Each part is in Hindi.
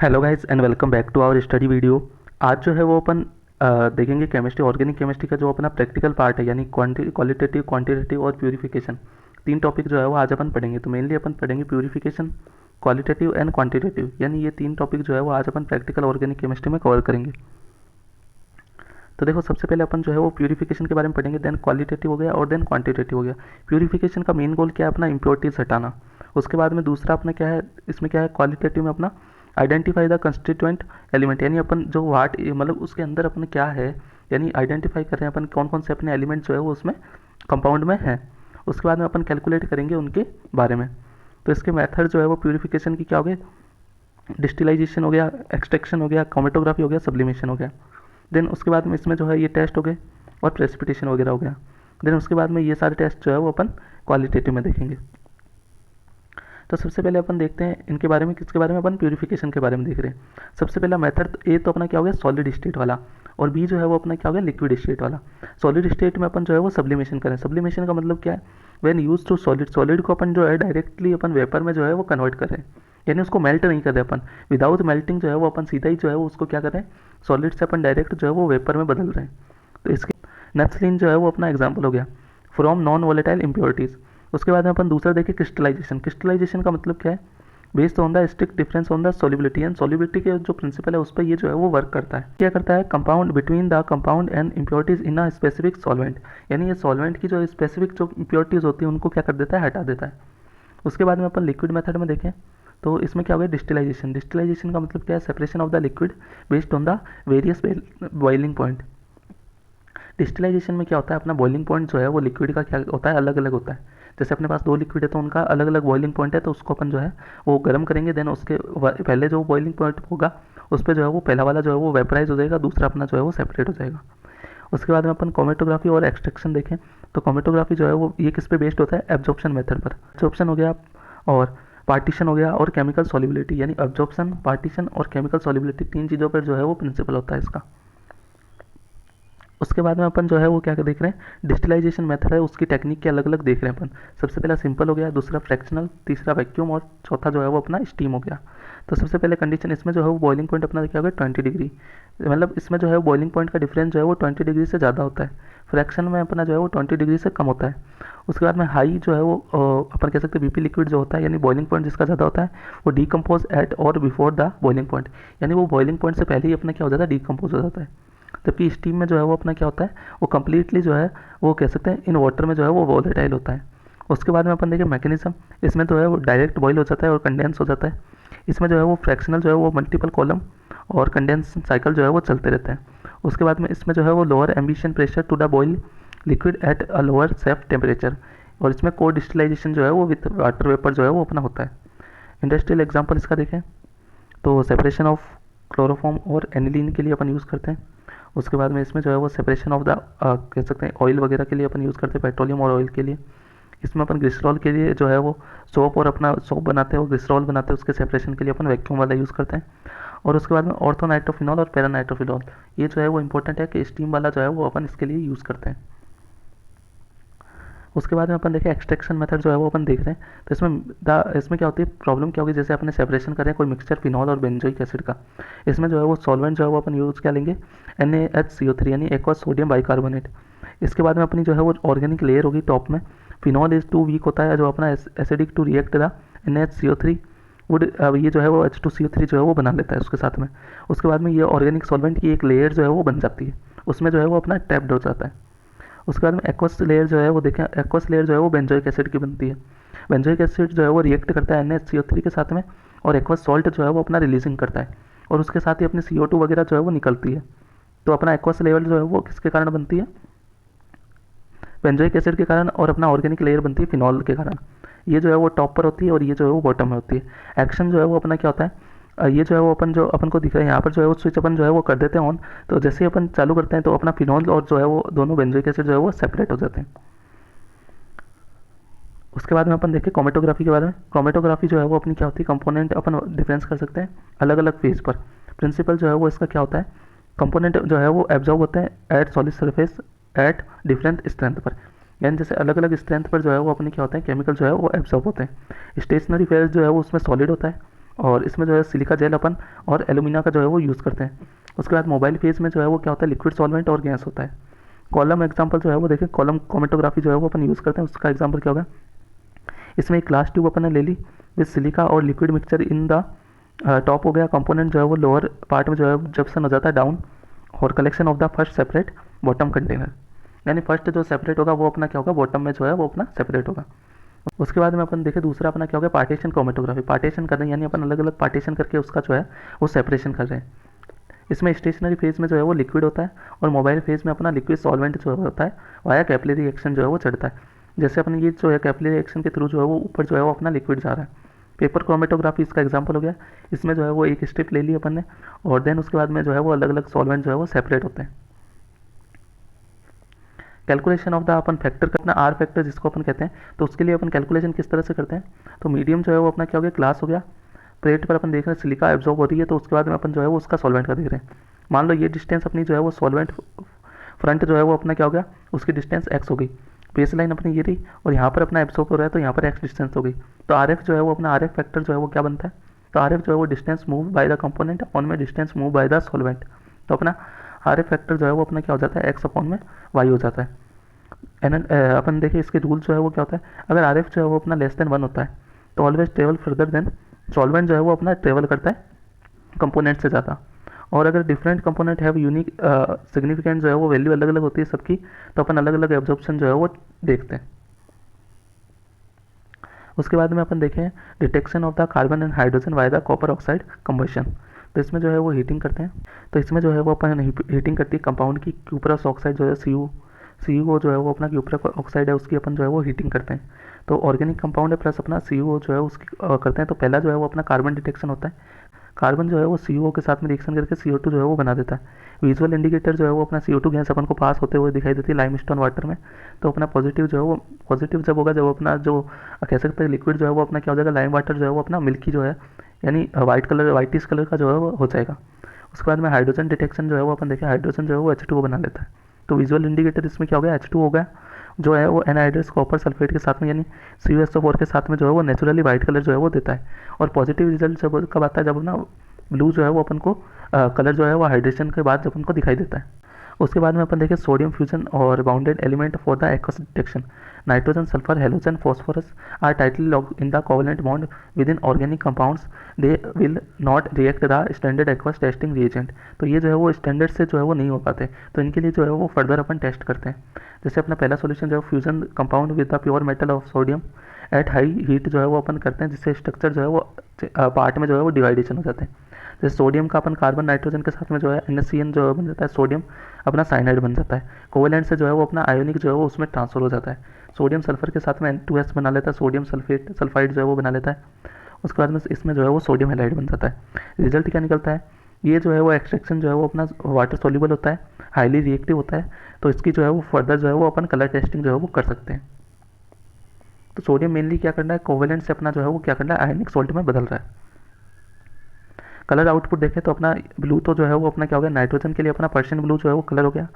Hello guys and welcome back to our study video. आज जो है वो अपन देखेंगे केमिस्ट्री, ऑर्गेनिक केमिस्ट्री का जो अपना प्रैक्टिकल पार्ट है, यानी क्वालिटेटिव, क्वांटिटेटिव और प्यूरिफिकेशन। तीन टॉपिक जो है वो आज अपन पढ़ेंगे। तो मेनली अपन पढ़ेंगे प्यूरिफिकेशन, क्वालिटेटिव एंड क्वांटिटेटिव, यानी ये तीन टॉपिक जो है वो आज अपन प्रैक्टिकल ऑर्गेनिक केमिस्ट्री में कवर करेंगे। तो देखो, सबसे पहले अपन जो है वो प्यूरिफिकेशन के बारे में पढ़ेंगे, देन क्वालिटेटिव हो गया और देन क्वांटिटेटिव हो गया। प्यूरिफिकेशन का मेन गोल क्या है? अपना इम्प्योरिटीज हटाना। उसके बाद में दूसरा अपना क्या है, इसमें क्या है क्वालिटेटिव में अपना आइडेंटिफाई द कंस्टिट्यूएंट एलिमेंट, यानी अपन जो वाट मतलब उसके अंदर अपन क्या है, यानी आइडेंटिफाई कर रहे हैं अपन कौन कौन से अपने एलिमेंट जो है वो उसमें कंपाउंड में है। उसके बाद में अपन कैलकुलेट करेंगे उनके बारे में। तो इसके मेथड जो है वो प्यूरिफिकेशन की क्या हो गए, डिस्टिलाइजेशन हो गया, एक्सट्रैक्शन हो गया, क्रोमेटोग्राफी हो गया, सब्लिमेशन हो गया। देन उसके बाद में इसमें जो है ये टेस्ट हो गए और प्रेसिपिटेशन वगैरह हो गया। देन उसके बाद में ये सारे टेस्ट जो है वो अपन क्वालिटेटिव में देखेंगे। तो सबसे पहले अपन देखते हैं इनके बारे में, किसके बारे में, अपन प्यूरिफिकेशन के बारे में देख रहे हैं। सबसे पहला मेथड ए तो अपना क्या हो गया, सॉलिड स्टेट वाला, और बी जो है वो अपना क्या हो गया, लिक्विड स्टेट वाला। सॉलिड स्टेट में अपन जो है वो सब्लिमेशन करें। सब्लिमेशन का मतलब क्या है, when use to solid, solid को अपन जो है डायरेक्टली अपन वेपर में जो है वो कन्वर्ट करें, यानी उसको मेल्ट नहीं कर रहे अपन, विदाउट मेल्टिंग जो है वो अपन सीधा ही जो है वो उसको क्या करें, सॉलिड से अपन डायरेक्ट जो है वो वेपर में बदल रहे हैं। तो इसके नैप्थलीन जो है वो अपना एग्जाम्पल हो गया, फ्रॉम नॉन वोलेटाइल इम्प्योरिटीज़। उसके बाद में अपन दूसरा देखें क्रिस्टलाइजेशन। क्रिस्टलाइजेशन का मतलब क्या है, based on the strict difference on the solubility, and solubility के जो प्रिंसिपल है उस पर ये जो है वो वर्क करता है। क्या करता है, compound between the compound and impurities in a specific solvent, यानी ये सॉल्वेंट की जो स्पेसिफिक जो इम्प्योरिटीज होती है उनको क्या कर देता है, हटा देता है। उसके बाद में अपन लिक्विड मेथड में देखें तो इसमें क्या हो गया, डिस्टिलाइजेशन। डिस्टिलाइजेशन का मतलब क्या है, separation of the liquid based on the various boiling point. Distillation में क्या होता है, अपना बॉइलिंग पॉइंट जो है वो लिक्विड का क्या होता है, अलग अलग होता है। जैसे अपने पास दो लिक्विड है तो उनका अलग अलग बॉइलिंग पॉइंट है, तो उसको अपन जो है वो गर्म करेंगे। देन उसके पहले जो बॉइलिंग पॉइंट होगा उस पर जो है वो पहला वाला जो है वो वेपराइज हो जाएगा, दूसरा अपना जो है वो सेपरेट हो जाएगा। उसके बाद में अपन क्रोमेटोग्राफी और एक्सट्रैक्शन देखें तो क्रोमेटोग्राफी जो है वो ये किस पे बेस्ड होता है, एब्जॉर्प्शन मेथड पर। एब्जॉर्प्शन हो गया और पार्टीशन हो गया और केमिकल सॉल्युबिलिटी, यानी एब्जॉर्प्शन, पार्टीशन और केमिकल सॉल्युबिलिटी, तीन चीज़ों पर जो है वो प्रिंसिपल होता है इसका। उसके बाद में अपन जो है वो क्या देख रहे हैं, डिस्टिलाइजेशन मेथड है उसकी टेक्निक के अलग अलग देख रहे हैं अपन। सबसे पहला सिंपल हो गया, दूसरा फ्रैक्शनल, तीसरा वैक्यूम और चौथा जो है वो अपना स्टीम हो गया। तो सबसे पहले कंडीशन इसमें जो है वो बॉइलिंग पॉइंट अपना क्या हो गया, 20 डिग्री, मतलब इसमें जो है बॉइलिंग पॉइंट का डिफरेंस जो है वो 20 डिग्री से ज़्यादा होता है। फ्रैक्शन में अपना जो है वो 20 डिग्री से कम होता है। उसके बाद में हाई जो है वो अपन कह सकते हैं बीपी लिक्विड जो होता है, यानी बॉइलिंग पॉइंट जिसका ज़्यादा होता है, वो डीकम्पोज एट और बिफोर द बॉइलिंग पॉइंट, यानी वो बॉइलिंग पॉइंट से पहले ही अपना क्या हो जाता है, डीकम्पोज हो जाता है। जबकि स्टीम में जो है वो अपना क्या होता है, वो कम्प्लीटली जो है वो कह सकते हैं इन वाटर में जो है वो वोलेटाइल होता है। उसके बाद में अपन देखें मैकेनिज्म, इसमें जो है वो डायरेक्ट बॉईल हो जाता है और कंडेंस हो जाता है। इसमें जो है वो फ्रैक्शनल जो है वो मल्टीपल कॉलम और कंडेंस साइकिल जो है वो चलते रहते हैं। उसके बाद में इसमें जो है वो lower ambition pressure to the boil liquid at a lower safe temperature, और इसमें को डिस्टिलाइजेशन जो है वो विथ वाटर वेपर जो है वो अपना होता है। इंडस्ट्रियल एग्जाम्पल इसका देखें तो सेपरेशन ऑफ क्लोरोफॉर्म और एनिलीन के लिए अपन यूज़ करते हैं। उसके बाद में इसमें जो है वो सेपरेशन ऑफ द कह सकते हैं ऑयल वगैरह के लिए अपन यूज़ करते हैं, पेट्रोलियम और ऑयल के लिए। इसमें अपन ग्लिसरॉल के लिए जो है वो सोप और अपना सोप बनाते हैं और ग्लिसरॉल बनाते हैं, उसके सेपरेशन के लिए अपन वैक्यूम वाला यूज़ करते हैं। और उसके बाद में ऑर्थोनाइट्रोफिनॉल और पैरानाइट्रोफिनॉल, ये जो है वो इंपॉर्टेंट है कि स्टीम वाला जो है वो अपन इसके लिए यूज़ करते हैं। उसके बाद में अपन देखें एक्सट्रैक्शन मेथड जो है वो अपन देख रहे हैं। तो इसमें क्या होती है, प्रॉब्लम क्या होगी, जैसे अपने सेपरेशन करें कोई मिक्सचर फिनॉल और बेंजोइक एसिड का, इसमें जो है वो सॉल्वेंट जो है वो अपन यूज़ क्या लेंगे, NaHCO3, यानी एक्वा सोडियम बाइकार्बोनेट। इसके बाद में अपनी जो है वो ऑर्गेनिक लेयर होगी टॉप में, फिनॉल इज टू वीक होता है जो अपना acidic to react the NaHCO3 would, ये जो है वो H2CO3 जो है वो बना लेता है उसके साथ में। उसके बाद में ये ऑर्गेनिक सॉल्वेंट की एक लेयर जो है वो बन जाती है, उसमें जो है वो अपना ट्रैप्ड हो जाता है। उसके बाद में एक्वस लेयर जो है वो देखें, एक्वस लेयर जो है वो बेंजोइक एसिड की बनती है। बेंजोइक एसिड जो है वो रिएक्ट करता है NaCO3 के साथ में, और एक्वस सॉल्ट जो है वो अपना रिलीजिंग करता है, और उसके साथ ही अपनी CO2 वगैरह जो है वो निकलती है। तो अपना एक्वस लेवल जो है वो किसके कारण बनती है, बेंजोइक एसिड के कारण, और अपना ऑर्गेनिक लेयर बनती है फिनॉल के कारण। ये जो है वो टॉप पर होती है और ये जो है वो बॉटम में होती है। एक्शन जो है वो अपना क्या होता है, ये जो है वो अपन जो अपन को दिख रहा है यहाँ पर जो है वो स्विच अपन जो है वो कर देते हैं ऑन, तो जैसे ही अपन चालू करते हैं तो अपना फिनॉल और जो है वो दोनों बेंजोइक एसिड जो है वो सेपरेट हो जाते हैं। उसके बाद में अपन देखें क्रोमेटोग्राफी के बारे में। क्रोमेटोग्राफी जो है वो अपनी क्या होती है, कंपोनेंट अपन डिफरेंस कर सकते हैं अलग अलग फेज पर। प्रिंसिपल जो है वो इसका क्या होता है, कंपोनेंट जो है वो एब्जॉर्ब होते हैं at solid surface at different strength पर, यानी जैसे अलग अलग स्ट्रेंथ पर जो है वो अपने क्या होता है केमिकल जो है वो एब्जॉर्ब होते हैं। स्टेशनरी फेज जो है वो उसमें सॉलिड होता है, और इसमें जो है सिलिका जेल अपन और एलुमिना का जो है वो यूज़ करते हैं। उसके बाद मोबाइल फेज में जो है वो क्या होता है, लिक्विड सॉल्वेंट और गैस होता है। कॉलम एग्जांपल जो है वो देखिए, कॉलम क्रोमेटोग्राफी जो है वो अपन यूज़ करते हैं, उसका एग्जांपल क्या होगा, इसमें एक ग्लास ट्यूब अपन ने ले ली विद सिलिका और liquid mixture in the top हो गया, कंपोनेंट जो है वो लोअर पार्ट में जो है जब सन हो जाता है डाउन, और collection of the first separate bottom container, यानी फर्स्ट जो सेपरेट होगा वो अपना क्या होगा, बॉटम में जो है वो अपना सेपरेट होगा। उसके बाद में अपन देखें दूसरा अपना क्या होगा, पार्टीशन क्रोमेटोग्राफी, पार्टीशन कर रहे हैं यानी अपन अलग अलग पार्टीशन करके उसका जो है वो सेपरेशन कर रहे हैं। इसमें स्टेशनरी फेज में जो है वो लिक्विड होता है और मोबाइल फेज में अपना लिक्विड सॉल्वेंट जो होता है वाया कैपिलरी एक्शन जो है वो चढ़ता है। जैसे अपन ये जो है कैपिलरी एक्शन के थ्रू जो है वो ऊपर जो है वो अपना लिक्विड जा रहा है। पेपर क्रोमेटोग्राफी इसका एग्जांपल हो गया। इसमें जो है वो एक स्ट्रिप ले ली अपन ने और देन उसके बाद में जो है वो अलग अलग सॉल्वेंट जो है वो सेपरेट होते हैं। Calculation of the upon factor करना, आर फैक्टर जिसको अपन कहते हैं, तो उसके लिए अपन कैलकुलेशन किस तरह से करते हैं, तो मीडियम जो है वो अपना क्या हो गया, ग्लास हो गया, प्लेट पर अपन देख रहे हैं सिलिका एब्जॉर्ब हो रही है, तो उसके बाद में अपन जो है वो उसका सॉल्वेंट का देख रहे हैं। मान लो ये डिस्टेंस अपनी जो है वो सॉल्वेंट फ्रंट जो है वो अपना क्या हो गया, उसकी डिस्टेंस एक्स हो गई, बेस लाइन अपनी ये रही और यहाँ पर अपना एब्जॉर्ब हो रहा है तो यहाँ पर एक्स डिस्टेंस हो गई। तो आर एफ जो है वो अपना आर एफ फैक्टर जो है वो क्या बनता है, तो आर एफ जो है वो distance move by the component upon में distance move by the solvent. तो अपना आर एफ फैक्टर जो है वो अपना क्या हो जाता है, एक्स अपॉन में वाई हो जाता है। अपन देखें इसके रूल जो है वो क्या होता है, अगर आर एफ जो है वो अपना लेस देन 1 होता है तो always travel further than solvent जो है वो अपना ट्रेवल करता है कंपोनेंट से ज़्यादा। और अगर डिफरेंट कंपोनेंट है यूनिक सिग्निफिकेंट जो है वो वैल्यू अलग अलग होती है सबकी, तो अपन अलग अलग एब्जॉर्प्शन जो है वो देखते हैं। उसके बाद में अपन देखें detection of the carbon and hydrogen by the copper oxide combustion. तो इसमें जो है वो हीटिंग करते हैं, तो इसमें जो है वो अपन हीटिंग करती है कंपाउंड की, क्यूपरस ऑक्साइड जो है सी यू जो है वो अपना क्यूपरस ऑक्साइड है उसकी अपन जो है वो हीटिंग करते हैं। तो ऑर्गेनिक कंपाउंड है प्लस अपना सी जो है उसकी करते हैं। तो पहला जो है वो अपना कार्बन डिटेक्शन होता है, कार्बन जो है वो सी के साथ में रिएक्शन करके CO2 जो है वो बना देता है। विजुअल इंडिकेटर जो है वो अपना CO2 गैस अपन को पास होते हुए दिखाई देती है लाइमस्टोन वाटर में। तो अपना पॉजिटिव जो है वो पॉजिटिव जब होगा जब अपना जो कह सकते हैं लिक्विड जो है वो अपना क्या हो जाएगा, लाइम वाटर जो है वो अपना मिल्की जो है यानी वाइट कलर वाइटिश कलर का जो है वो हो जाएगा। उसके बाद में हाइड्रोजन डिटेक्शन जो है वो अपन देखें हाइड्रोजन जो है वो H2O बना लेता है। तो विजुअल इंडिकेटर इसमें क्या हो गया, H2O हो गया जो है वो एनहाइड्रस कॉपर सल्फेट के साथ में यानी CuSO4 के साथ में जो है वो नेचुरली वाइट कलर जो है वो देता है। और पॉजिटिव रिजल्ट जब कब आता है, जब ना ब्लू जो है वो अपन को कलर जो है वो हाइड्रेशन के बाद जब अपन को दिखाई देता है। उसके बाद में अपन देखें सोडियम फ्यूजन और bounded element for the aqueous detection. Nitrogen sulphur halogen phosphorus are tightly locked in the covalent bond within organic compounds, they will not react the standard aqueous testing reagent. तो ये जो है वो स्टैंडर्ड से जो है वो नहीं हो पाते, तो इनके लिए जो है वो फर्दर अपन टेस्ट करते हैं। जैसे अपना पहला सोल्यूशन जो है fusion compound with the pure metal of sodium at high heat जो है वो अपन करते हैं, जिससे स्ट्रक्चर जो है वो पार्ट में जो है वो डिवाइडेशन हो जाते हैं। जैसे सोडियम का अपन कार्बन नाइट्रोजन के साथ में जो है NaCN जो बन जाता है, सोडियम अपना साइनाइड बन जाता है। कोवेलेंट से जो है वो अपना आयोनिक जो है वो उसमें ट्रांसफर हो जाता है। सोडियम सल्फर के साथ में N2S बना लेता है, सोडियम सल्फाइड जो है वो बना लेता है। उसके बाद में इसमें जो है वो सोडियम हैलाइड बन जाता है। रिजल्ट क्या निकलता है, ये जो है वो एक्सट्रैक्शन जो है वो अपना वाटर सोल्यूबल होता है, हाईली रिएक्टिव होता है। तो इसकी जो है वो फर्दर जो है वो अपन कलर टेस्टिंग जो है वो कर सकते हैं। तो सोडियम मेनली क्या करना है, कोवेलेंट से अपना जो है वो क्या करना है, आयनिक सॉल्ट में बदल रहा है। कलर आउटपुट देखें तो अपना ब्लू तो जो है वो अपना क्या हो गया, नाइट्रोजन के लिए अपना पर्शियन ब्लू जो है वो कलर हो गया।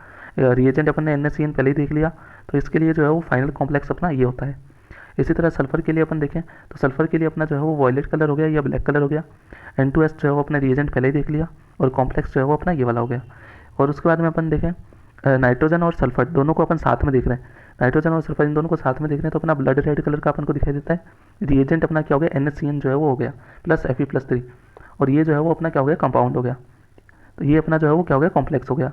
रिएजेंट अपन ने NaCN पहले ही देख लिया, तो इसके लिए जो है वो फाइनल कॉम्प्लेक्स अपना ये होता है। इसी तरह सल्फर के लिए अपन देखें तो सल्फर के लिए अपना जो है वो वॉयलेट कलर हो गया या ब्लैक कलर हो गया। N2S जो है वो अपना रिएजेंट पहले ही देख लिया और कॉम्प्लेक्स जो है वो अपना ये वाला हो गया। और उसके बाद में अपन देखें नाइट्रोजन और सल्फर दोनों को अपन साथ में देख रहे हैं, नाइट्रोजन और सल्फर इन दोनों को साथ में देख रहे हैं, तो अपना ब्लड रेड कलर का अपन को दिखाई देता है। रिएजेंट अपना क्या हो गया, NaCN जो है वो हो गया प्लस Fe+3, और ये जो है वो अपना क्या हो गया, कंपाउंड हो गया। तो ये अपना जो है वो क्या हो गया, कॉम्प्लेक्स हो गया।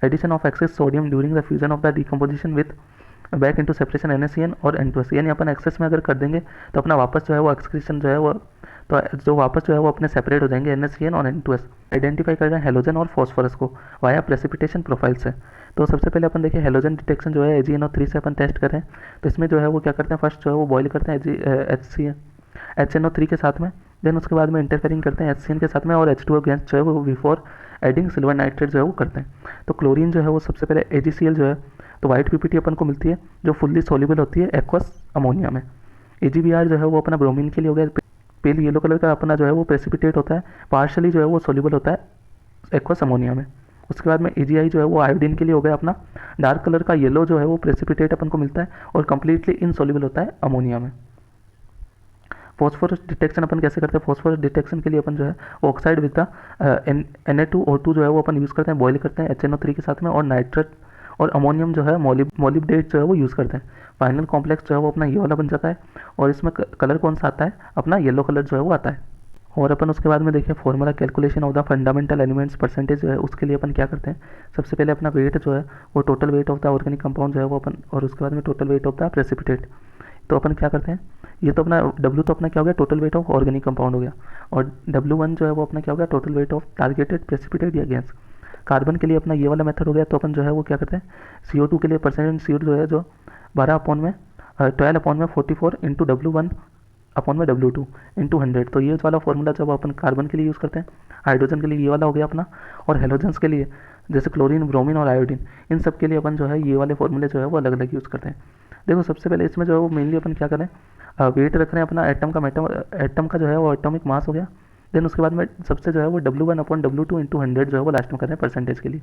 Addition of excess sodium during the fusion of the decomposition with back into separation NaCN और N2S, यानी अपन एक्सेस में अगर कर देंगे तो अपना वापस जो है वो एक्सक्रीशन जो है वो तो जो वापस जो है वो अपने सेपरेट हो जाएंगे NaCN और N2S। आइडेंटिफाई कर रहे हैं हेलोजन और फॉस्फोरस को वाया प्रेसिपिटेशन प्रोफाइल से। तो सबसे पहले अपन देखिए हेलोजन डिटेक्शन जो है AgNO3 से अपन टेस्ट कर रहे हैं। तो इसमें जो है वो क्या करते हैं, फर्स्ट जो है वो बॉयल करते हैं HNO3 के साथ में, देन उसके बाद में इंटरफेरिंग करते हैं HCN के साथ में और H2O गैस जो है वो बिफोर एडिंग सिल्वर नाइट्रेट जो है वो करते हैं। तो क्लोरीन जो है वो सबसे पहले AgCl जो है तो वाइट PPT अपन को मिलती है जो फुल्ली सोल्यूबल होती है एक्वस अमोनिया में। AgBr जो है वो अपना ब्रोमीन के लिए हो गया, पेल येलो कलर का अपना जो है वो प्रेसिपिटेट होता है, पार्शली जो है वो सोल्यूबल होता है एक्वस अमोनिया में। उसके बाद में AgI जो है वो आयोडीन के लिए हो गया, अपना डार्क कलर का येलो जो है वो प्रेसिपिटेट अपन को मिलता है और कम्प्लीटली इनसोल्यूबल होता है अमोनिया में। फॉस्फोरस डिटेक्शन अपन कैसे करते हैं? फॉस्फोरस डिटेक्शन के लिए अपन जो है ऑक्साइड विद द Na2O2 जो है वो अपन यूज़ करते हैं, बॉयल करते हैं HNO3 के साथ में, और नाइट्रेट और अमोनियम जो है मोलिब्डेट जो है वो यूज़ करते हैं। फाइनल कॉम्प्लेक्स जो है वो अपना ये वाला बन जाता है, और इसमें कलर कौन सा आता है? अपना येलो कलर जो है वो आता है। और अपन उसके बाद में देखिए formula calculation of the fundamental elements percentage जो है उसके लिए अपन क्या करते हैं? सबसे पहले अपना वेट जो है वो total weight of the organic compound जो है वो अपन, और उसके बाद में total weight of the precipitate. तो अपन क्या करते हैं? ये तो अपना W तो अपना क्या हो गया? Total weight of organic compound हो गया, और W1 जो है वो अपना क्या हो गया? Total weight of targeted precipitate या गैस। कार्बन के लिए अपना ये वाला मेथड हो गया, तो अपन जो है वो क्या करते हैं? CO2 के लिए परसेंटेज CO जो है जो 12/44 इंटू W1/W2 इंटू 100। तो ये वाला फॉर्मूला जब अपन कार्बन के लिए यूज़ करते हैं, हाइड्रोजन के लिए ये वाला हो गया अपना, और हेलोजन्स के लिए जैसे क्लोरीन, ब्रोमीन और आयोडीन, इन सब के लिए अपन जो है ये वाले फॉर्मूले जो है वो अलग अलग यूज़ करते हैं। देखो सबसे पहले इसमें जो है वो मेनली अपन क्या करें? वेट रख रहे हैं अपना एटम का जो है वो एटॉमिक मास हो गया। देन उसके बाद में सबसे जो है वो W1/W2 इंटू 100 जो है वो लास्ट में कर रहे हैं परसेंटेज के लिए।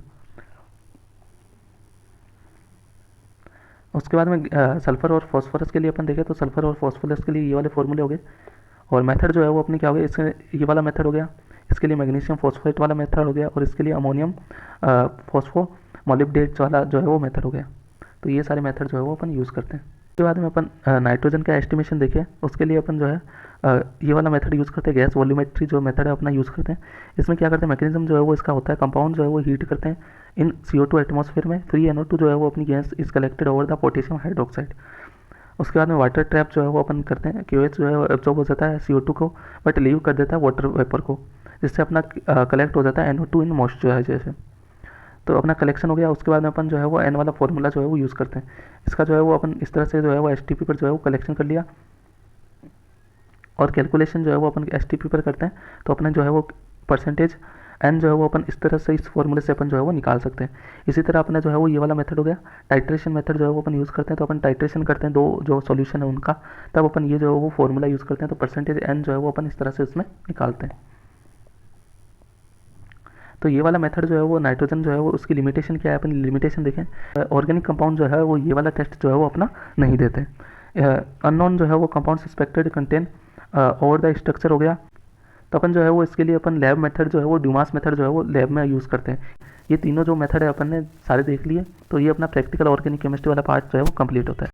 उसके बाद में सल्फर और फॉस्फोरस के लिए अपन देखें तो सल्फर और फॉस्फोरस के लिए ये वाले फॉर्मूले हो गए, और मेथड जो है वो अपने क्या हो गया? इसमें ये वाला मेथड हो गया, इसके लिए मैग्नीशियम फॉस्फेट वाला मेथड हो गया, और इसके लिए अमोनियम फॉस्फो मोलिब्डेट वाला जो है वो मेथड हो गया। तो ये सारे मेथड जो है वो अपन यूज़ करते हैं। उसके बाद में अपन नाइट्रोजन का एस्टिमेशन देखें, उसके लिए अपन जो है ये वाला मेथड यूज़ करते हैं, गैस वॉल्यूमेट्री जो मेथड है अपना यूज़ करते हैं। इसमें क्या करते हैं? मैकेनिज्म जो है वो इसका होता है, कंपाउंड जो है वो हीट करते हैं इन CO2 एटमॉस्फेयर में, फ्री NO2 जो है वो अपनी gas is collected over the potassium hydroxide. उसके बाद में वाटर ट्रैप जो है वो अपन करते हैं, QH जो है एब्जॉर्ब हो जाता है CO2 को, बट लीव कर देता है वाटर वेपर को, जिससे अपना कलेक्ट हो जाता है NO2 इन मॉइस्चराइजेशन। तो अपना कलेक्शन हो गया। उसके बाद में अपन जो है वो N वाला फॉर्मूला जो है वो यूज़ करते हैं। इसका जो है वो अपन इस तरह से जो है वो STP पर जो है वो कलेक्शन कर लिया, और कैलकुलेशन जो है वो अपन STP पर करते हैं, तो अपना जो है वो परसेंटेज N जो है वो अपन इस तरह से इस फॉर्मूले से अपन जो है वो निकाल सकते हैं। इसी तरह अपना जो है वो ये वाला मेथड हो गया, टाइट्रेशन मेथड जो है वो अपन यूज़ करते हैं। तो अपन टाइट्रेशन करते हैं दो जो सॉल्यूशन है उनका, तब अपन ये जो है वो फॉर्मूला यूज़ करते हैं, तो परसेंटेज N जो है वो अपन इस तरह से इसमें निकालते हैं। तो ये वाला मेथड जो है वो नाइट्रोजन जो है वो उसकी लिमिटेशन क्या है? अपन लिमिटेशन देखें, ऑर्गेनिक कंपाउंड जो है वो ये वाला टेस्ट जो है वो अपना नहीं देते। अननोन जो है वो compound suspected contain over the structure हो गया, तो अपन जो है वो इसके लिए अपन लैब मेथड जो है वो ड्यूमास मेथड जो है वो लैब में यूज़ करते हैं। ये तीनों जो मेथड है अपन ने सारे देख लिए, तो ये अपना प्रैक्टिकल ऑर्गेनिक केमिस्ट्री वाला पार्ट जो है वो कंप्लीट होता है।